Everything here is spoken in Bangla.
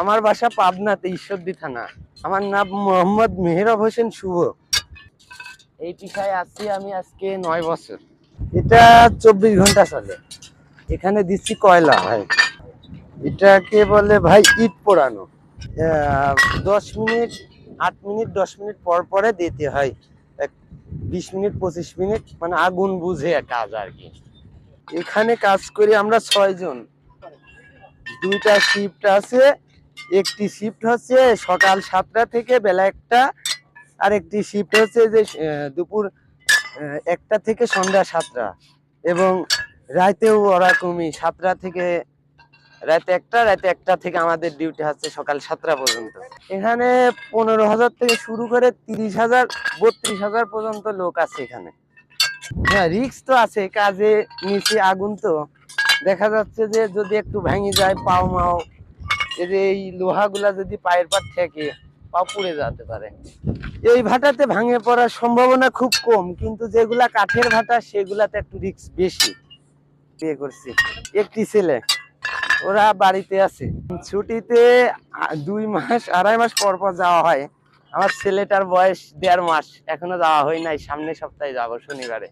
আমার বাসা পাবনাতে, ঈশ্বরদী থানা। আমার নাম মোহাম্মদ মেহরাব হোসেন শুভ। এই পেশায় আছি আমি আজকে 9 বছর। এটা 24 ঘন্টা চলে। এখানে দিচ্ছি কয়লা ভাই। এটাকে বলে ভাই ইট পোড়ানো। 10 মিনিট, 8 মিনিট, 10 মিনিট পর পরে দিতে হয়। 20 মিনিট, 25 মিনিট, মানে আগুন বুঝে কাজ আর কি। এখানে কাজ করি আমরা 6 জন। দুইটা শিফট আছে। একটি শিফট হচ্ছে সকাল 7টা থেকে বেলা 1টা। আর একটি শিফট হচ্ছে যে দুপুর 1টা থেকে সন্ধ্যা 7টা। এবং রাতেও ওরকমই 7টা থেকে রাতে 1টা থেকে আমাদের ডিউটি হচ্ছে সকাল 7টা পর্যন্ত। এখানে 15,000 থেকে শুরু করে 30,000, 32,000 পর্যন্ত লোক আছে এখানে। হ্যাঁ, রিস্ক তো আছে, কাজে নিচে আগুন তো দেখা যাচ্ছে যে যদি একটু ভেঙে যায় পাও মাও, এই যে এই লোহাগুলা যদি পায়ের পার থেকে পাও পুড়ে যেতে পারে। এই ভাটাতে ভাঙে পড়ার সম্ভাবনা খুব কম, কিন্তু যেগুলা কাঠের ভাটা সেগুলাতে একটু রিস্ক বেশি। বিয়ে করছি, একটি ছেলে, ওরা বাড়িতে আছে। ছুটিতে 2 মাস 2.5 মাস পর পর যাওয়া হয়। আমার ছেলেটার বয়স 1.5 মাস, এখনো যাওয়া হয় নাই, সামনের সপ্তাহে যাবো শনিবারে।